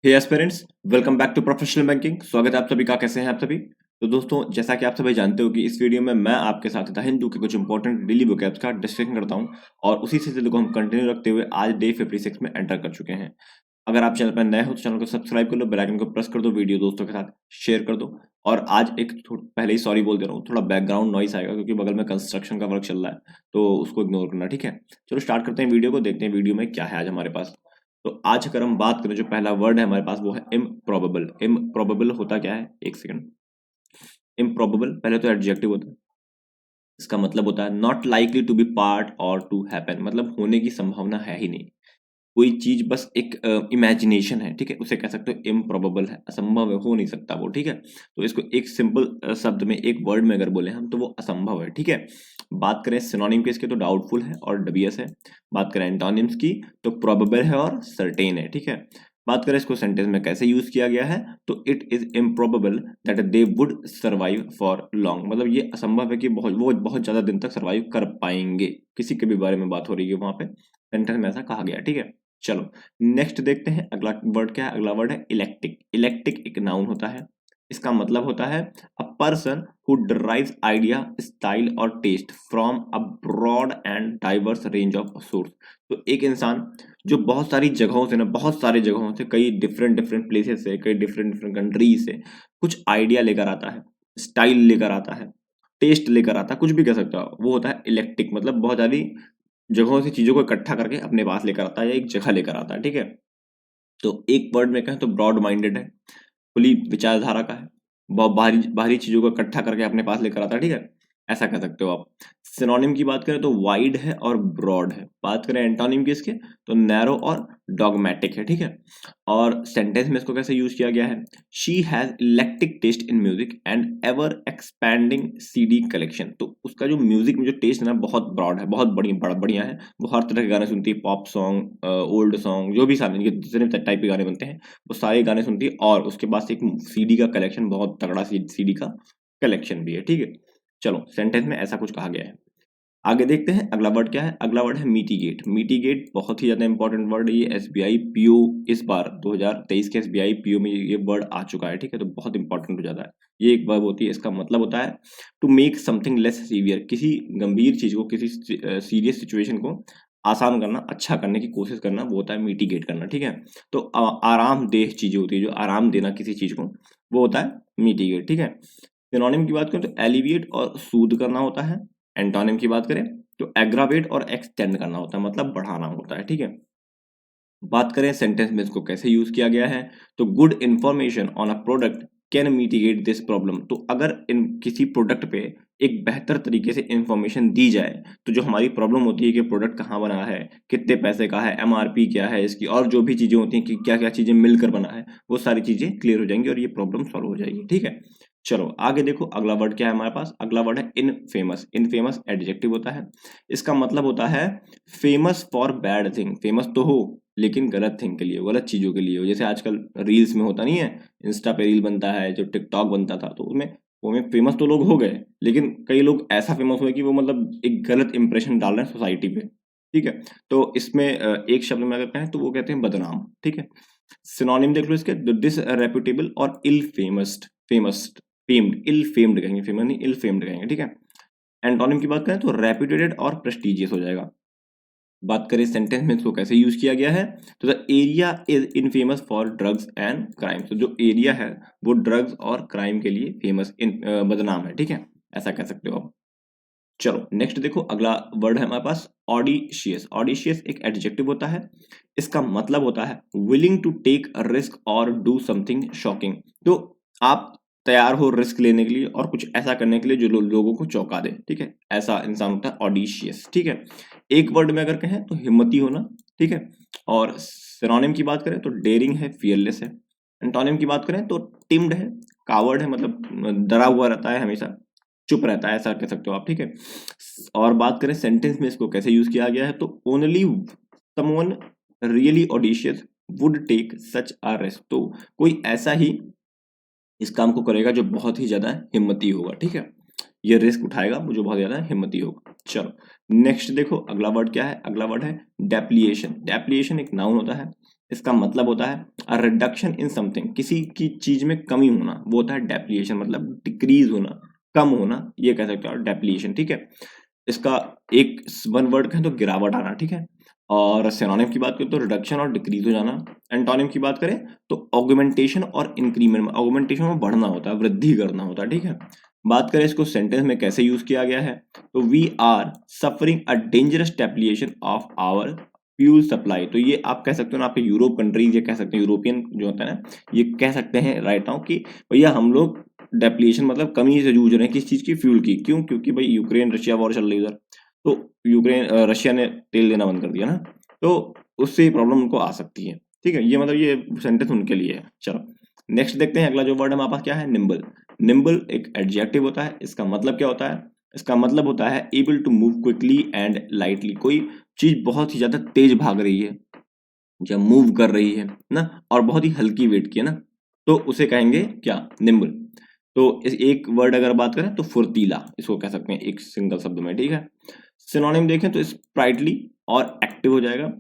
Hey aspirants, welcome back to professional banking. स्वागत है आप सभी का। कैसे हैं आप सभी? तो दोस्तों, जैसा कि आप सभी जानते हो कि इस वीडियो में मैं आपके साथ द हिंदू के कुछ इंपॉर्टेंट डेली वोकैब्स का डिस्कशन करता हूं और उसी सिलसिले को हम कंटिन्यू रखते हुए आज डे 56 में एंटर कर चुके हैं। अगर आप चैनल पर नए हो तो चैनल को सब्सक्राइब कर लो, बेल आइकन को प्रेस कर दो, वीडियो दोस्तों के साथ शेयर कर दो। और आज पहले ही सॉरी बोल दे रहा हूँ, थोड़ा बैकग्राउंड नॉइस आएगा क्योंकि बगल में कंस्ट्रक्शन का वर्क चल रहा है, तो उसको इग्नोर करना, ठीक है। चलो स्टार्ट करते हैं वीडियो को, देखते हैं वीडियो में क्या है आज हमारे पास। तो आज अगर हम बात करें, जो पहला वर्ड है हमारे पास वो है इम्प्रोबेबल। इम्प्रोबेबल होता क्या है, एक सेकंड। इम्प्रोबेबल पहले तो एडजेक्टिव होता है। इसका मतलब होता है not likely to be part और टू हैपन, मतलब होने की संभावना है ही नहीं। कोई चीज बस एक इमेजिनेशन है, ठीक है, उसे कह सकते हो इम्प्रोबेबल है, असंभव है, हो नहीं सकता वो, ठीक है। तो इसको एक सिंपल शब्द में, एक वर्ड में अगर बोले हम, तो वो असंभव है, ठीक है। बात करें सिनोनिम की इसके, तो डाउटफुल है और डबियस है। बात करें एंटोनिम्स की, तो प्रोबेबल है और सर्टेन है, ठीक है। बात करें इसको सेंटेंस में कैसे यूज किया गया है, तो it is improbable that they would survive for long, मतलब ये असंभव है कि बहुत ज्यादा दिन तक सर्वाइव कर पाएंगे। किसी के भी बारे में बात हो रही है वहां पे, सेंटेंस में ऐसा कहा गया, ठीक है। चलो नेक्स्ट देखते हैं, अगला वर्ड क्या है। अगला वर्ड है इलेक्टिक। इलेक्टिक एक नाउन होता है। इसका मतलब होता है a person who derives idea, style और taste from a broad and diverse range of source. तो एक इंसान जो बहुत सारी जगहों से ना, बहुत सारे जगहों से, कई डिफरेंट डिफरेंट प्लेसेस से, कई डिफरेंट डिफरेंट कंट्रीज से कुछ आइडिया लेकर आता है, स्टाइल लेकर आता है, टेस्ट लेकर आता है, कुछ भी कह सकता हो, वो होता है इलेक्टिक। मतलब बहुत सारी जगहों से चीजों को इकट्ठा करके अपने पास लेकर आता है या एक जगह लेकर आता है, ठीक है। तो एक वर्ड में कहें तो ब्रॉड माइंडेड है, खुली विचारधारा का है, बहुत बाहरी बाहरी चीजों को इकट्ठा करके अपने पास लेकर आता है, ठीक है। ऐसा कह सकते हो आप। सिनोनिम की बात करें तो वाइड है और ब्रॉड है। बात करें एंटोनिम की इसके, तो नैरो और डॉगमेटिक है, ठीक है। और सेंटेंस में इसको कैसे यूज किया गया है, she has electric taste in music and ever expanding CD collection. तो उसका जो म्यूजिक में जो टेस्ट है ना, बहुत ब्रॉड है, बहुत बढ़िया है। वो हर तरह के गाने सुनती है, पॉप सॉन्ग, ओल्ड सॉन्ग, जो भी सारे जितने टाइप के गाने बनते हैं वो सारे गाने सुनती है। और उसके पास एक सीडी का कलेक्शन, बहुत तगड़ा सीडी का कलेक्शन भी है, ठीक है। चलो सेंटेंस में ऐसा कुछ कहा गया है। आगे देखते हैं अगला वर्ड क्या है। अगला वर्ड है मिटिगेट। मिटिगेट बहुत ही ज्यादा इंपॉर्टेंट वर्ड है। ये एसबीआई पीओ, इस बार 2023 के एसबीआई पीओ में ये वर्ड आ चुका है, ठीक है। तो बहुत इंपॉर्टेंट हो जाता है। ये एक वर्ब होती है, इसका मतलब होता है to make something less severe. किसी गंभीर चीज को, किसी सीरियस सिचुएशन को आसान करना, अच्छा करने की कोशिश करना, वो होता है मिटिगेट करना, ठीक है। तो आरामदेह चीजें होती है, जो आराम देना किसी चीज को, वो होता है मिटिगेट, ठीक है। सिनोनिम की बात करें तो एलिविएट और सूद करना होता है। एंटोनिम की बात करें तो एग्रावेट और एक्सटेंड करना होता है, मतलब बढ़ाना होता है, ठीक है। बात करें सेंटेंस में इसको कैसे यूज किया गया है, तो good information on a product can mitigate this problem. तो अगर इन किसी प्रोडक्ट पे एक बेहतर तरीके से इंफॉर्मेशन दी जाए, तो जो हमारी प्रॉब्लम होती है कि प्रोडक्ट कहाँ बना है, कितने पैसे का है, एमआरपी क्या है इसकी, और जो भी चीजें होती हैं कि क्या क्या चीजें मिलकर बना है, वो सारी चीजें क्लियर हो जाएंगी और ये प्रॉब्लम सॉल्व हो जाएगी, ठीक है। चलो आगे देखो, अगला वर्ड क्या है हमारे पास। अगला वर्ड है इनफेमस। इनफेमस एडजेक्टिव होता है। इसका मतलब होता है famous for bad thing. Famous तो हो लेकिन गलत थिंग के लिए, गलत चीजों के लिए हो। जैसे आजकल रील्स में होता नहीं है, इंस्टा पे रील बनता है, जो टिकटॉक बनता था, तो उसमें वो में फेमस तो लोग हो गए, लेकिन कई लोग ऐसा फेमस हुए कि वो मतलब एक गलत इंप्रेशन डाल रहे हैं सोसाइटी पे, ठीक है। तो इसमें एक शब्द में अगर कहें तो वो कहते हैं बदनाम, ठीक है। सिनोनिम देख लो इसके, डिसरेप्यूटेबल और इल फेमस्ड। फेमस्ड, फेम्ड, इल फेम्ड कहेंगे, फेमस नहीं, इल फेम्ड कहेंगे, ठीक है। एंटोनिम की बात करें तो रेप्यूटेड और प्रेस्टिजियस हो जाएगा। बात करें सेंटेंस में इसको कैसे यूज किया गया है, तो the area is infamous for drugs and crime. तो जो एरिया है वो ड्रग्स और क्राइम के लिए फेमस, बदनाम है, ठीक है। ऐसा कह सकते हो आप। चलो नेक्स्ट देखो, अगला वर्ड है हमारे पास ऑडिशियस। ऑडिशियस एक एडजेक्टिव होता है। इसका मतलब होता है willing to take a risk और डू समथिंग शॉकिंग। तो आप तैयार हो रिस्क लेने के लिए और कुछ ऐसा करने के लिए जो लोगों को चौंका दे, ठीक है। ऐसा इंसान होता है ऑडिशियस, ठीक है। एक वर्ड में अगर कहें तो हिम्मती होना, ठीक है। और सिनोनिम की बात करें तो डेयरिंग है, फियरलेस है। एंटोनिम की बात करें तो टिम्ड है, कावर्ड है, मतलब डरा हुआ रहता है, हमेशा चुप रहता है, ऐसा कह सकते हो आप, ठीक है। और बात करें सेंटेंस में इसको कैसे यूज किया गया है, तो only someone really audacious would take such a risk. तो कोई ऐसा ही इस काम को करेगा जो बहुत ही ज्यादा हिम्मती होगा, ठीक है। ये रिस्क उठाएगा वो जो बहुत ज्यादा हिम्मती होगा। चलो नेक्स्ट देखो, अगला वर्ड क्या है। अगला वर्ड है डेप्लिएशन। डेप्लिएशन एक नाउन होता है। इसका मतलब होता है अ रिडक्शन इन समथिंग, किसी की चीज में कमी होना, वो होता है डेप्लीशन, मतलब डिक्रीज होना, कम होना, ये कह सकते हो डेप्लीशन, ठीक है। इसका एक वन वर्ड कहें तो गिरावट आना, ठीक है। और सिनोनिम की बात करें तो रिडक्शन और डिक्रीज हो जाना। एंटोनिम की बात करें तो ऑगमेंटेशन और इंक्रीमेंट, ऑगमेंटेशन में बढ़ना होता है, वृद्धि करना होता है, ठीक है। बात करें इसको सेंटेंस में कैसे यूज किया गया है, तो we are suffering a dangerous depletion of our fuel supply. तो ये आप कह सकते हो ना, आपके यूरोप कंट्रीज, ये कह सकते हैं यूरोपियन जो होता है ना, ये कह सकते हैं राइट नाउ कि भैया हम लोग डेप्लीशन मतलब कमी से जूझ रहे हैं, किस चीज की, फ्यूल की। क्यों? क्योंकि भाई यूक्रेन रशिया वॉर चल रही है उधर, तो यूक्रेन रशिया ने तेल देना बंद कर दिया ना, तो उससे प्रॉब्लम उनको आ सकती है, ठीक है। ये मतलब ये सेंटेंस उनके लिए है। चलो नेक्स्ट देखते हैं, अगला जो वर्ड हमारे पास क्या है, निम्बल। निम्बल एक एडजेक्टिव होता है। इसका मतलब क्या होता है? इसका मतलब होता है able to move quickly and lightly. कोई चीज बहुत ही ज्यादा तेज भाग रही है या मूव कर रही है ना, और बहुत ही हल्की वेट की है ना, तो उसे कहेंगे क्या, निम्बल। तो इस एक वर्ड अगर बात करें तो फुर्तीला, इसको कह सकते हैं एक सिंगल शब्द में, ठीक है। सिनोनिम देखें तो स्प्राइटली और एक्टिव हो जाएगा।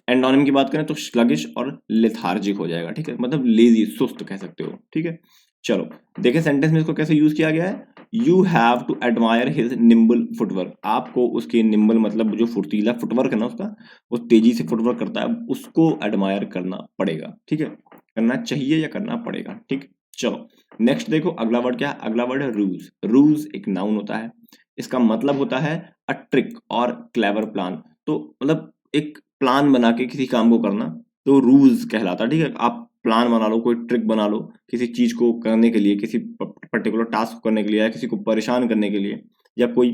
एंटोनिम की बात करें तो स्लगिश और लेथार्जिक हो जाएगा, ठीक है, मतलब लेजी, सुस्त कह सकते हो, ठीक है। चलो देखें सेंटेंस में इसको कैसे यूज किया गया है। You have to admire his nimble footwork. आपको उसके निम्बल मतलब जो फुर्तीला फुटवर्क है ना उसका, वो तेजी से फुटवर्क करता है, उसको एडमायर करना पड़ेगा, ठीक है, करना चाहिए या करना पड़ेगा, ठीक। चलो नेक्स्ट देखो अगला वर्ड क्या है। अगला वर्ड है रूज। रूज एक नाउन होता है। इसका मतलब होता है अ ट्रिक और क्लेवर प्लान। तो मतलब एक प्लान बना के किसी काम को करना, तो रूज कहलाता है, ठीक है। आप प्लान बना लो, कोई ट्रिक बना लो किसी चीज को करने के लिए, किसी पर्टिकुलर टास्क करने के लिए, या किसी को परेशान करने के लिए, या कोई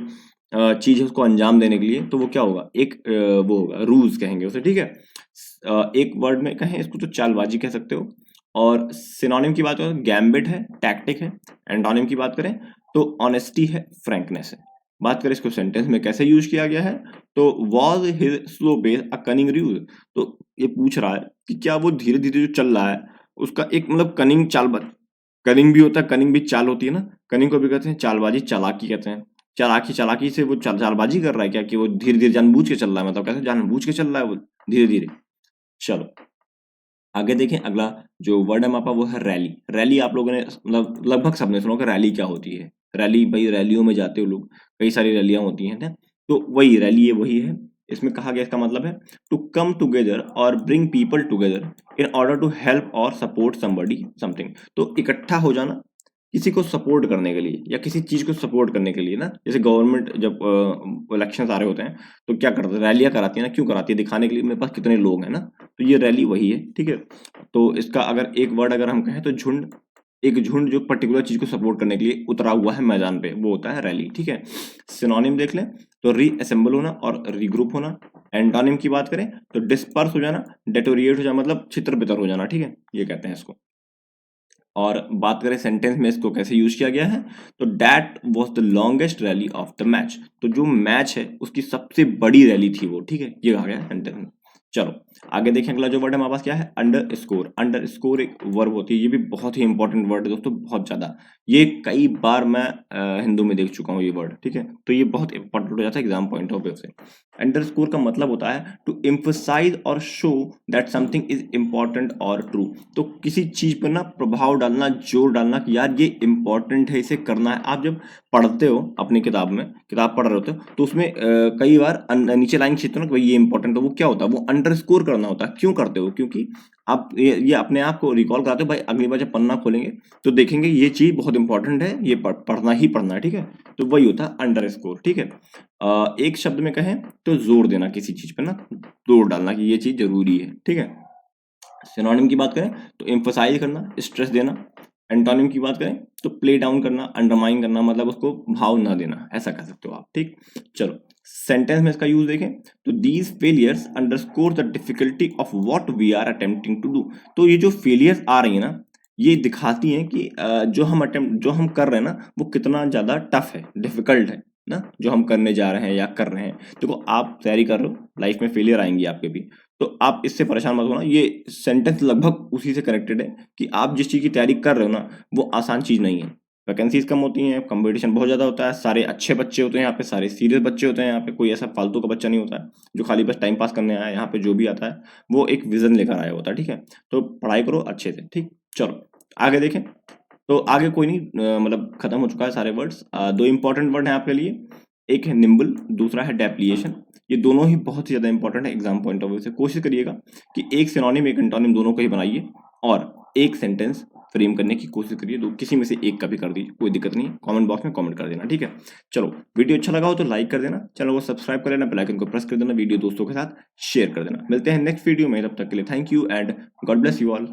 चीज है उसको अंजाम देने के लिए, तो वो क्या होगा, एक वो होगा, रूज कहेंगे उसे, ठीक है। एक वर्ड में कहें इसको तो चालबाजी कह सकते हो। और सिनोनिम की बात करें गैम्बिट है, टैक्टिक है। एंटोनिम की बात करें तो ऑनेस्टी है, फ्रैंकनेस है। बात करें इसको सेंटेंस में कैसे यूज किया गया है, तो was his slow pace a cunning ruse. तो ये पूछ रहा है कि क्या वो धीरे धीरे जो चल रहा है उसका एक मतलब कनिंग चाल, कनिंग भी होता है, कनिंग भी चाल होती है ना, कनिंग को भी कहते हैं चालबाजी, चालाकी कहते हैं। चालाकी, चालाकी से वो चालबाजी कर रहा है क्या, कि वो धीरे धीरे जानबूझ के चल रहा है, मतलब कैसे जानबूझ के चल रहा है वो धीरे धीरे। चलो आगे देखें, अगला जो वर्ड है हमारे पास वो है रैली। रैली आप लोगों ने मतलब लगभग सबने सुना होगा, रैली क्या होती है। रैली भाई, रैलियों में जाते हो लोग, कई सारी रैलियां होती हैं ना, तो वही रैली है, वही है। इसमें कहा गया, इसका मतलब है टू कम टुगेदर और bring people together in order to help और सपोर्ट समबडी समथिंग। तो इकट्ठा हो जाना किसी को सपोर्ट करने के लिए, या किसी चीज को सपोर्ट करने के लिए ना, जैसे गवर्नमेंट जब इलेक्शन आ रहे होते हैं तो क्या करते हैं, रैलियां कराती है ना, क्यों कराती है, दिखाने के लिए मेरे पास कितने लोग हैं ना, तो ये रैली वही है, ठीक है। तो इसका अगर एक वर्ड अगर हम कहें तो झुंड। एक झुंड जो पर्टिकुलर चीज को सपोर्ट करने के लिए उतरा हुआ है मैदान पे, वो होता है रैली, ठीक है। सिनोनिम देख लें तो रीअसेंबल होना और रीग्रुप होना। एंटोनिम की बात करें तो डिस्पर्स हो जाना, डेटोरिएट हो जाना, मतलब छितर बितर हो जाना, ठीक है, ये कहते हैं इसको। और बात करें सेंटेंस में इसको कैसे यूज किया गया है, तो that was the longest rally of the match. तो जो मैच है उसकी सबसे बड़ी रैली थी वो, ठीक है, ये कहा गया सेंटेंस में। चलो आगे देखें, अगला जो वर्ड है हमारे पास क्या है, अंडर स्कोर। अंडर स्कोर एक वर्ब होती है, ये भी बहुत ही इंपॉर्टेंट वर्ड है दोस्तों, बहुत ज्यादा। ये कई बार मैं हिंदू में देख चुका हूँ ये वर्ड, ठीक है, तो ये बहुत इंपॉर्टेंट हो जाता है एग्जाम पॉइंट ऑफ व्यू से। अंडर स्कोर का मतलब होता है टू एम्फसाइज और show that something is important और ट्रू। तो किसी चीज पर ना प्रभाव डालना, जोर डालना कि यार ये इंपॉर्टेंट है, इसे करना है। आप जब पढ़ते हो अपनी किताब में, किताब पढ़ रहे होते हो, तो उसमें कई बार नीचे लाइन खींचते हो ना कि भाई ये इंपॉर्टेंट है, वो क्या होता है, वो अंडरस्कोर करना होता है। क्यों करते हो? क्योंकि आप ये अपने आप को रिकॉल कराते हो, भाई अगली बार जब पन्ना खोलेंगे तो देखेंगे ये चीज बहुत इंपॉर्टेंट है, ये पढ़ना ही पढ़ना है, ठीक है। तो वही होता है अंडरस्कोर, ठीक है। एक शब्द में कहें तो जोर देना किसी चीज पे ना, जोर डालना कि ये चीज जरूरी है, ठीक है। सिनोनिम की बात करें तो एम्फसाइज करना, स्ट्रेस देना। एंटोनिम की बात करें तो प्ले डाउन करना, अंडरमाइन करना, मतलब उसको भाव ना देना, ऐसा कह सकते हो आप, ठीक। चलो सेंटेंस में इसका यूज देखें तो these failures underscore the difficulty of what we are attempting to do. तो ये जो फेलियर्स आ रही है ना, ये दिखाती हैं कि जो हम कर रहे हैं ना वो कितना ज्यादा टफ है, डिफिकल्ट है ना, जो हम करने जा रहे हैं या कर रहे हैं। देखो आप तैयारी कर रहे हो, लाइफ में फेलियर आएंगी आपके भी, तो आप इससे परेशान मत होना। ये सेंटेंस लगभग उसी से कनेक्टेड है कि आप जिस चीज की तैयारी कर रहे हो ना वो आसान चीज नहीं है। वैकेंसीज कम होती हैं, कंपटीशन बहुत ज़्यादा होता है, सारे अच्छे बच्चे होते हैं यहाँ पे, सारे सीरियस बच्चे होते हैं यहाँ पे, कोई ऐसा फालतू का बच्चा नहीं होता है जो खाली बस टाइम पास करने आया है। यहाँ पे जो भी आता है वो एक विजन लेकर आया होता है, ठीक है। तो पढ़ाई करो अच्छे से, ठीक। चलो आगे देखें। तो आगे कोई नहीं, मतलब खत्म हो चुका है सारे वर्ड्स। दो इंपॉर्टेंट वर्ड हैं आपके लिए, एक है निम्बल, दूसरा है डेप्लिएशन। ये दोनों ही बहुत ही ज़्यादा इंपॉर्टेंट है एग्जाम पॉइंट ऑफ व्यू से। कोशिश करिएगा कि एक सिनोनिम एक एंटोनिम दोनों को ही बनाइए और एक सेंटेंस फ्रेम करने की कोशिश करिए। दो किसी में से एक का भी कर दीजिए, कोई दिक्कत नहीं है। कमेंट बॉक्स में कमेंट कर देना, ठीक है। चलो वीडियो अच्छा लगा हो तो लाइक कर देना, चैनल को सब्सक्राइब कर लेना, बेल आइकन को प्रेस कर देना, वीडियो दोस्तों के साथ शेयर कर देना। मिलते हैं नेक्स्ट वीडियो में, तब तक के लिए thank you and God bless you all.